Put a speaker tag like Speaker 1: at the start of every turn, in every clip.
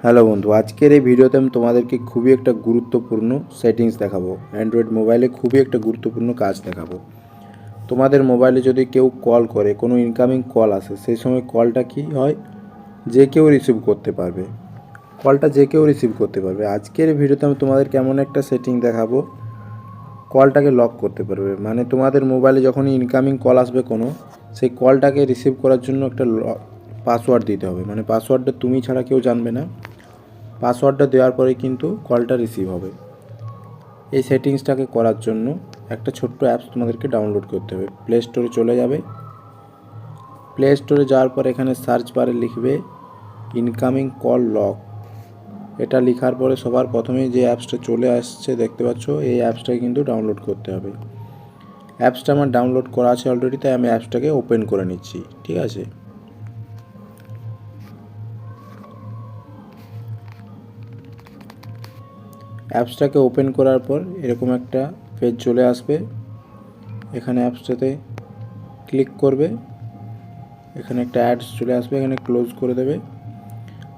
Speaker 1: Hello বন্ধু, আজকের এই ভিডিওতে আমি তোমাদেরকে খুবই একটা গুরুত্বপূর্ণ সেটিংস দেখাবো। অ্যান্ড্রয়েড মোবাইলে খুবই একটা গুরুত্বপূর্ণ কাজ দেখাবো। তোমাদের মোবাইলে যদি কেউ কল করে, কোনো ইনকামিং কল আসে, সেই সময় কলটা কি হয়, যে কেউ রিসিভ করতে পারবে। কলটা যে কেউ রিসিভ করতে পারবে। আজকের এই ভিডিওতে আমি তোমাদেরকে এমন একটা সেটিং দেখাবো, কলটাকে লক করতে পারবে। মানে তোমাদের মোবাইলে যখনই ইনকামিং কল আসবে কোনো, সেই কলটাকে রিসিভ করার জন্য একটা পাসওয়ার্ড দিতে হবে। মানে পাসওয়ার্ডটা তুমি ছাড়া কেউ জানবে না। পাসওয়ার্ডটা দেওয়ার পরে কিন্তু কলটা রিসিভ হবে। এই সেটিংসটাকে করার জন্য একটা ছোট্ট অ্যাপস তোমাদেরকে ডাউনলোড করতে হবে। প্লে স্টোরে চলে যাবে। প্লে স্টোরে যাওয়ার পর এখানে সার্চ বারে লিখবে ইনকামিং কল লক। এটা লেখার পরে সবার প্রথমেই যে অ্যাপসটা চলে আসছে দেখতে পাচ্ছ, এই অ্যাপসটাকে কিন্তু ডাউনলোড করতে হবে। অ্যাপসটা আমার ডাউনলোড করা আছে অলরেডি, তাই আমি অ্যাপসটাকে ওপেন করে নিচ্ছি। ঠিক আছে, অ্যাপসটাকে ওপেন করার পর এরকম একটা পেজ চলে আসবে। এখানে অ্যাপসটাতে ক্লিক করবে, এখানে একটা অ্যাডস চলে আসবে, এখানে ক্লোজ করে দেবে।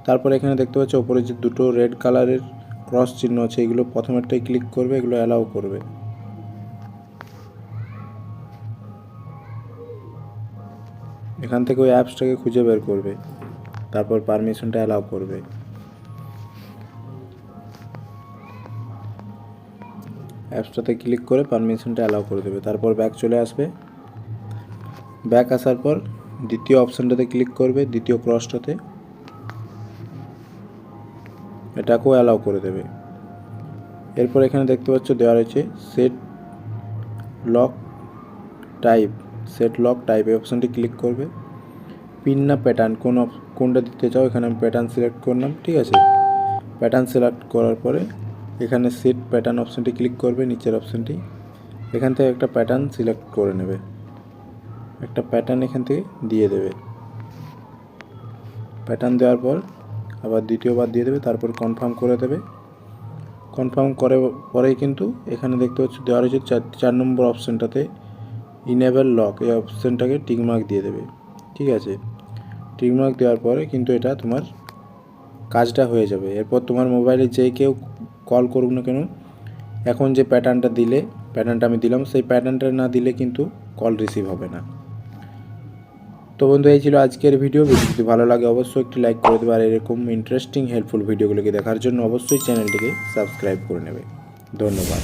Speaker 1: তারপর এখানে দেখতে পাচ্ছ ওপরে যে দুটো রেড কালারের ক্রস চিহ্ন আছে, এগুলো প্রথমেরটাই ক্লিক করবে, এগুলো অ্যালাউ করবে। এখান থেকে ওই অ্যাপসটাকে খুঁজে বের করবে, তারপর পারমিশনটা অ্যালাউ করবে। অ্যাপসটাতে ক্লিক করে পারমিশনটা অ্যালাউ করে দেবে। তারপর ব্যাক চলে আসবে। ব্যাক আসার পর দ্বিতীয় অপশানটাতে ক্লিক করবে, দ্বিতীয় ক্রসটাতে, এটাকেও অ্যালাউ করে দেবে। এরপর এখানে দেখতে পাচ্ছ দেওয়া রয়েছে set lock type. Set lock type এই অপশানটি ক্লিক করবে। পিন না প্যাটার্ন কোনটা দিতে চাও, এখানে আমি প্যাটার্ন সিলেক্ট করলাম। ঠিক আছে, প্যাটার্ন সিলেক্ট করার পরে এখানে সেট প্যাটার্ন অপশানটি ক্লিক করবে, নিচের অপশানটি। এখান থেকে একটা প্যাটার্ন সিলেক্ট করে নেবে, একটা প্যাটার্ন এখান থেকে দিয়ে দেবে। প্যাটার্ন দেওয়ার পর আবার দ্বিতীয়বার দিয়ে দেবে, তারপর কনফার্ম করে দেবে। কনফার্ম করে পরেই কিন্তু এখানে দেখতে পাচ্ছ দেওয়া রয়েছে 4 নম্বর অপশানটাতে ইনেবল লক, এই অপশানটাকে টিকমার্ক দিয়ে দেবে। ঠিক আছে, টিকমার্ক দেওয়ার পরে কিন্তু এটা তোমার কাজটা হয়ে যাবে। এরপর তোমার মোবাইলে যে কেউ কল করুক না কেন, এখন যে প্যাটার্নটা দিলে, প্যাটার্নটা আমি দিলাম, সেই প্যাটার্নটা না দিলে কিন্তু কল রিসিভ হবে না। তো বন্ধু, এই ছিল আজকের ভিডিও। যদি ভালো লাগে অবশ্যই একটি লাইক করে দেবে, আর এরকম ইন্টারেস্টিং হেল্পফুল ভিডিওগুলোকে দেখার জন্য অবশ্যই চ্যানেলটিকে সাবস্ক্রাইব করে নেবে। ধন্যবাদ।